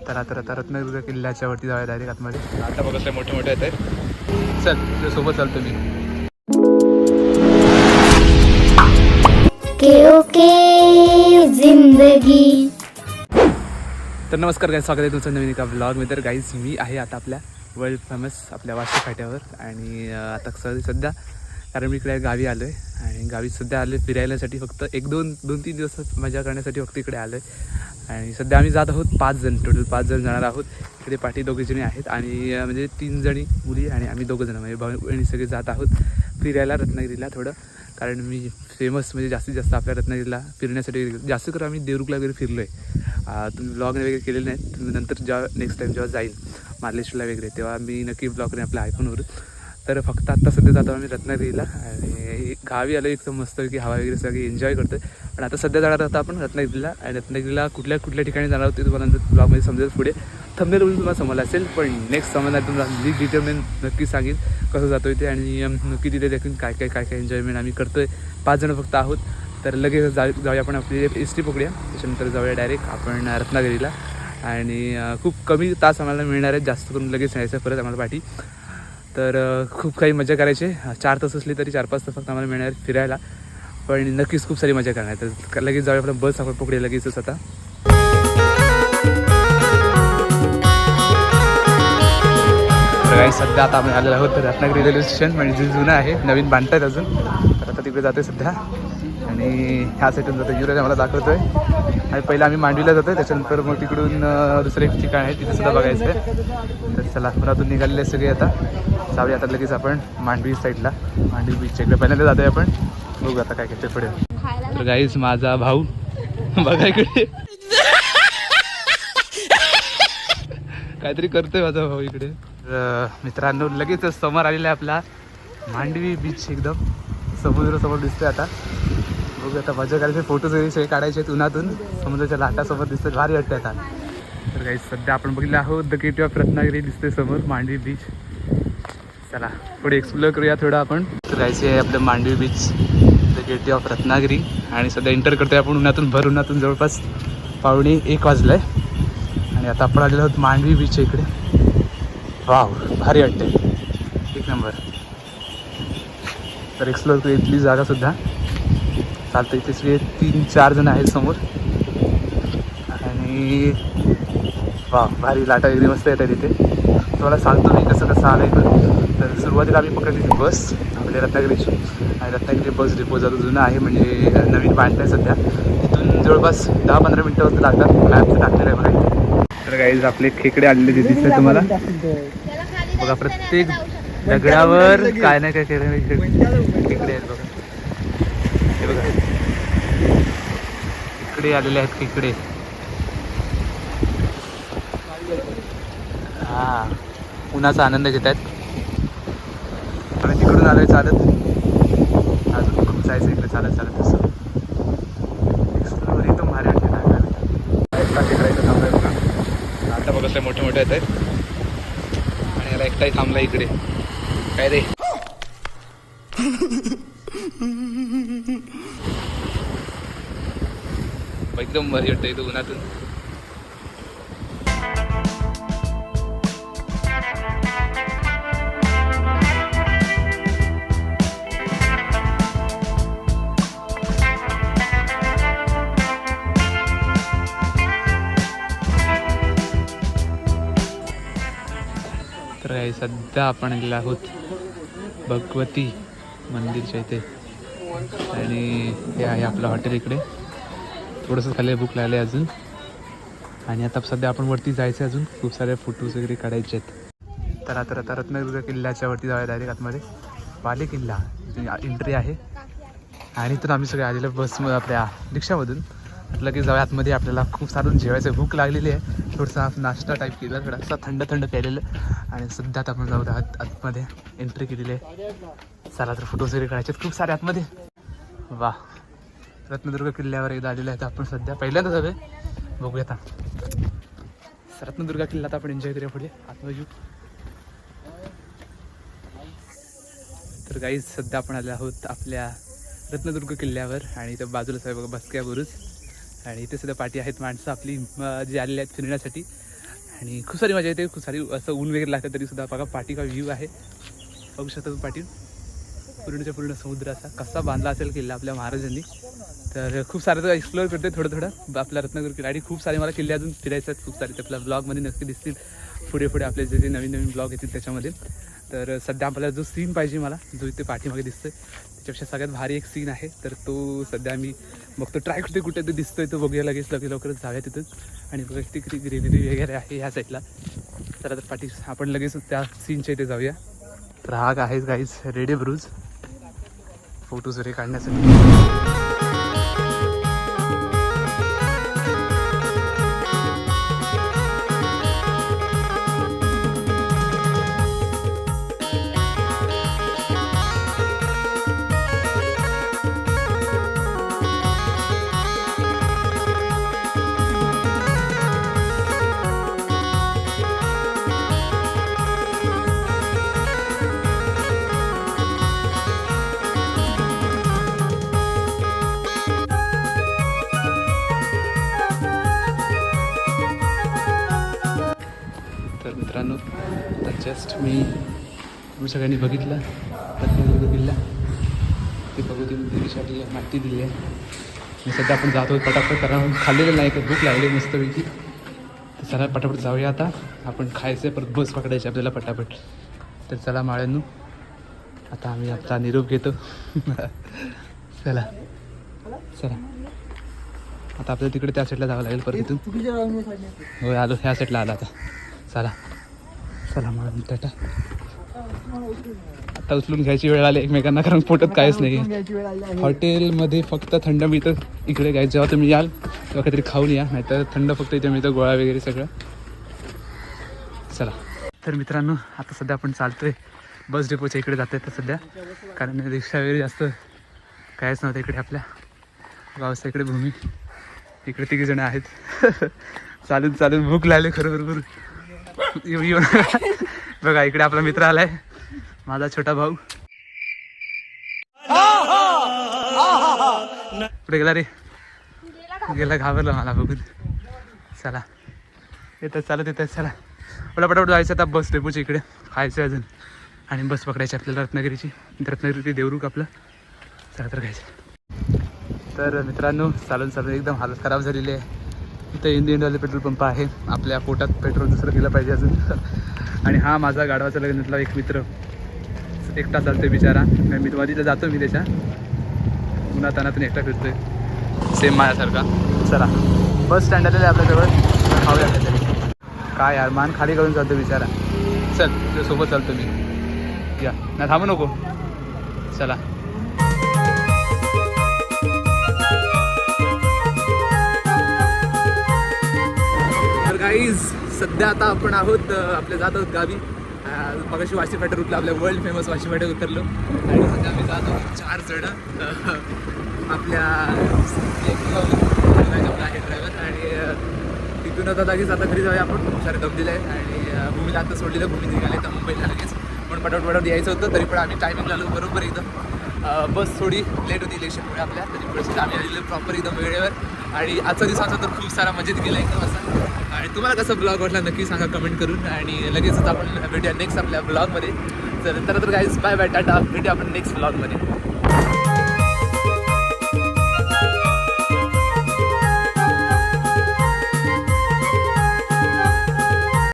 तर आता रत्नागिरी किल्ल्याच्या वरती जाऊया डायरेक्ट आतमध्ये. आता बघा मोठे मोठे आहेत. चल तुझ्या सोबत चालतो मी. जिंदगी. तर नमस्कार गाईज, स्वागत आहे तुमचं नवीन एका ब्लॉग. तर गाईज मी आहे आता आपल्या वर्ल्ड फेमस आपल्या वाशी फाट्यावर. आणि आता सध्या कारण मी इकडे गावी आलो आहे. आणि गावी सध्या आलो आहे फिरायलासाठी. फक्त दोन तीन दिवस मजा करण्यासाठी फक्त इकडे आलो आहे. आणि सध्या आम्ही जात आहोत 5 जण, टोटल 5 जण जाणार आहोत. इकडे पाठी 2 जणी आहेत आणि म्हणजे 3 जणी मुली आणि आम्ही 2 जण म्हणजे भाऊ बहिणी सगळे जात आहोत फिरायला रत्नागिरीला थोडं. कारण मी फेमस म्हणजे जास्तीत जास्त आपल्या रत्नागिरीला फिरण्यासाठी जास्त करून आम्ही देवरुखला वगैरे फिरलो आहे. तुम्ही ब्लॉग वगैरे केलेले नाहीत. तुम्ही नंतर जेव्हा नेक्स्ट टाईम जेव्हा जाईल मार्लेश्वरला वगैरे तेव्हा मी नक्की ब्लॉग करेन आपल्या आयफोनवर. तर फक्त आत्ता सध्या जातो आम्ही रत्नागिरीला. आणि गावी आलो एक मस्त की हवा वगैरे सगळी एन्जॉय करतो आहे. पण आता सध्या जाणार आहोत आपण रत्नागिरीला. आणि रत्नागिरीला कुठल्या ठिकाणी जाणार आहोत ते तुम्हाला नंतर ब्लॉगमध्ये समजेल. पुढे थंबनेलवरून तुम्हाला समजलं असेल. पण नेक्स्ट समजणार तुम्हाला डिटेल मी नक्की सांगेन कसं जातो आहे ते. आणि नक्की तिथे देखील काय एन्जॉयमेंट आम्ही करतो आहे. 5 जण फक्त आहोत. तर लगेच जाऊया आपण आपली एस टी पकडूया. त्याच्यानंतर जाऊया डायरेक्ट आपण रत्नागिरीला. आणि खूप कमी तास आम्हाला मिळणार आहेत. जास्त करून लगेच यायचं परत आम्हाला पाठी. तर खूप काही मजा करायची. 4 तास असली तरी 4-5 तास फक्त आम्हाला मिळणार फिरायला. पण नक्कीच खूप सारी मजा करणार. तर लगेच जाऊया आपण बस आपण पकडूया लगेचच आता. सध्या आता आम्ही आलेलो आहोत रत्नागिरी रेल्वे स्टेशन. म्हणजे जे जुनं आहे, नवीन बांधत आहेत अजून. तर आता तिकडे जातो सध्या. आणि ह्या साईडून जातो युवराज आम्हाला दाखवतो आहे. आणि पहिला आम्ही मांडवीला जातो, त्याच्यानंतर मग तिकडून दुसरं एक ठिकाण आहे तिथे सुद्धा बघायचं आहे. तर चला पुण्यातून निघालेले सगळे आता जाऊया आता लगेच आपण मांडवी साईडला. मांडवी बीचच्या इकडे पहिल्यांदा जातो आहे आपण. बघू आता काय काय पुढे. तर गाईज माझा भाऊ बघा इकडे काहीतरी करतोय माझा भाऊ इकडे. मित्रांनो लगेच समोर आलेला आहे आपला मांडवी बीच. एकदम समुद्र समोर दिसतोय आता. बघू आता मजा करायचे, फोटोज वगैरे सगळे काढायचे आहेत उन्हातून. समुद्राच्या लाटासमोर दिसतोय, भारी वाटतं आता. तर काही सध्या आपण बघितलं आहोत द गेट ऑफ रत्नागिरी दिसतोय समोर मांडवी बीच. चला पुढे एक्सप्लोर करूया थोडं आपण. तर जायचं आहे आपलं Mandvi beach the gate of Ratnagiri. आणि सध्या एंटर करतोय आपण उन्हातून जवळपास 1:15 वाजलं आहे. आणि आता आपण आलेलो आहोत मांडवी बीचच्या इकडे. वाव भारी वाटते, एक नंबर. तर एक्सप्लोर करू इथली जागासुद्धा चालतं. इथे सगळे 3-4 जण आहेत समोर. आणि वा भारी लाटा वगैरे मस्त येतात इथे. तुम्हाला सांगतो मी कसं आलं इथं. तर सुरुवातीला आम्ही पकडली बस आपल्या रत्नागिरीची. आणि रत्नागिरी बस डिपो जरा जुनं आहे, म्हणजे नवीन बांधलं आहे सध्या. तिथून जवळपास 10-15 मिनटं लागतात. मॅपचं टाकलेलं आहे बघा. तर काही आपले खेकडे आलेले दिसते तुम्हाला बघा. प्रत्येक दगडावर काय नाही काय खेकडे आहेत बघा. हे बघा इकडे आलेले आहेत खेकडे. हा उन्हाचा आनंद घेत आहेत. आणि तिकडून आलोय चालत. अजून खूप जायचं इकडे चालत तसं. एक्सप्लोर एकदम भारी वाटते ना. खेकडायचं थांबलाय बघा. आता बघा मोठे मोठे आहेत. आणि याला एकटाही थांबला इकडे. काय रे एकदम भारी वाटतं इथं उन्हातून. तर सध्या आपण आलेलो आहोत भगवती मंदिरच्या इथे. आणि हे आहे आपलं हॉटेल इकडे. थोडंसं खाली भूक लागले अजून. आणि आता सध्या आपण वरती जायचं अजून खूप सारे फोटोज वगैरे काढायचे आहेत. तर आता रत्नागिरी किल्ल्याच्या वरती जाऊया डायरेक्ट आतमध्ये. बाले किल्ला एंट्री आहे. आणि इथून आम्ही सगळे आलेलं बस आपल्या रिक्षामधून लगेच जाऊया आतमध्ये. आपल्याला खूप सारून जेवायचं, भूक लागलेली आहे. थोडासा नाश्ता टाईप केला, थोडासा थंड प्यायलेलं. आणि सध्या आपण जाऊ आतमध्ये एंट्री केलेली आहे. चला तर फोटोज वगैरे काढायचे खूप सारे आतमध्ये. वा रत्नदुर्ग किल्ल्यावर एकदा आलेलं आहे आपण सध्या पहिल्यांदाच हवे. बघूया आता रत्नदुर्ग किल्ला आता आपण एन्जॉय करूया पुढे आतमध्ये येऊ. तर गाईज सध्या आपण आले आहोत आपल्या रत्नदुर्ग किल्ल्यावर. आणि इथं बाजूलाच आहे बघा बसक्या बुरुज. आणि इथे सुद्धा पाठी आहेत माणसं आपली जी आलेली आहेत फिरण्यासाठी. आणि खूप सारी मजा येते, खूप सारी असं ऊन वगैरे लागतं तरीसुद्धा बघा पाठी का व्ह्यू आहे, बघू शकता तुम्ही पाठी पूर्णच्या पूर्ण समुद्र असा कसा बांधला असेल किल्ला आपल्या महाराजांनी. तर खूप सारं तर एक्सप्लोअर करते थोडं थोडं आपला रत्नागिरी किल्ला, आणि खूप सारे मला किल्ले अजून फिरायचे आहेत खूप सारे, ते आपल्या ब्लॉगमध्ये नक्की दिसतील पुढे पुढे आपले जे नवीन नवीन ब्लॉग येतील त्याच्यामध्ये. तर सध्या आपल्याला जो सीन पाहिजे मला, जो इथे पाठीमागे दिसतोय त्याच्यापेक्षा सगळ्यात भारी एक सीन आहे, तर तो सध्या मी बघतो, ट्राय करते कुठे ते दिसतोय तो बघूया लगेच लवकरच जाऊया तिथं. आणि बघा किती ग्रीनरी वगैरे आहे ह्या साईडला, तर आता पाठी आपण लगेच त्या सीनच्या इथे जाऊया. तर हा आहे गाईज रेडे ब्रूज फोटोज वगैरे काढण्यासाठी. तर मित्रांनो आता जस्ट तुम्ही सगळ्यांनी बघितलं रत्नागिरी किल्ला, ते बघू दिवशी आपल्याला माहिती दिली आहे. आणि सध्या आपण जातो पटापट, कारण खाल्लेलं नाही का, भूक लागली मस्तपैकी. तर चला पटापट जाऊया आता, आपण खायचं परत बस पकडायची आपल्याला पटापट. तर चला माळ्यांनो आता आम्ही आपला निरोप घेतो. चला चला आता आपल्याला तिकडे त्या साईडला जावं लागेल परत इथून. हो आलो ह्या साईडला आला आता. चला चला मग टाटा. आता उचलून घ्यायची वेळ आली एकमेकांना, कारण पोटात काहीच नाही. हॉटेलमध्ये फक्त थंड मिळतं इकडे काय, जेव्हा तुम्ही याल तेव्हा काहीतरी खाऊन या, नाहीतर थंड फक्त इथे मिळतं, गोळा वगैरे सगळं. चला तर मित्रांनो आता सध्या आपण चालतोय बस डेपोच्या इकडे जातोय तर सध्या, कारण रिक्षा वगैरे जास्त काहीच नव्हतं इकडे. आपल्या गावच्या इकडे भूमी इकडे तिघे जण आहेत. चालून चालून भूक लागली खरं बरोबर. येऊ बघा इकडे आपला मित्र आलाय, माझा छोटा भाऊ. कुठे गेला रे, गेला घाबरला मला बघून. चला येतात चालत येतात, चला मला पटापट जायचं आता बस डेपोच्या इकडे, खायचं अजून आणि बस पकडायची आपल्याला रत्नागिरीची. रत्नागिरी ते देवरुख आपलं, चला तर घ्यायचं. तर मित्रांनो चालून चालून एकदम हालत खराब झालेली आहे. इथं इंडियनवाले पेट्रोल पंप आहे, आपल्या पोटात पेट्रोल दुसरं गेलं पाहिजे अजून. आणि हा माझा गाढवाचा लग्नातला एक मित्र एकटा चालतोय बिचारा, मी मधीला जातो मी त्याच्या उन्हा तानातून एकटा फिरतोय सेम माझ्यासारखा. चला बस स्टँड आलेलं आहे आपल्याजवळ, खाऊया काहीतरी. काय यार मान खाली करून चालतो बिचारा. चल तुझ्यासोबत चालतो मी, या ना थांबू नको. चला गाईज सध्या आता आपण आहोत आपल्या जात आहोत गावी. मगाशी वाशी फाट्यावर उतरलो, आपल्या वर्ल्ड फेमस वाशी फाट्यावर उतरलो आणि सध्या आम्ही जात आहोत 4 जण. आपल्या आपला आहे ड्रायव्हर, आणि तिथून आता लगेच आता घरी जाऊया आपण. खूप सारे दबलेलं आहे आणि भूमीला आता सोडलेलं, भूमी निघाले तर मुंबईला लगेच, पण पटापट यायचं होतं. तरी पण आम्ही टायमिंगला आलो बरोबर एकदम. बस थोडी लेट होती इलेक्शनमुळे आपल्या, तरी पण आम्ही आलेलो प्रॉपर एकदम वेळेवर. आणि आजचा दिवसाचा तर खूप सारा मजेत गेला एकदम असा. आणि तुम्हाला कसं ब्लॉग वाटला नक्की सांगा कमेंट करून, आणि लगेचच आपण भेटूया नेक्स्ट आपल्या ब्लॉगमध्ये. तर गाईज बाय बाय टाटा, भेटूया आपण नेक्स्ट ब्लॉगमध्ये.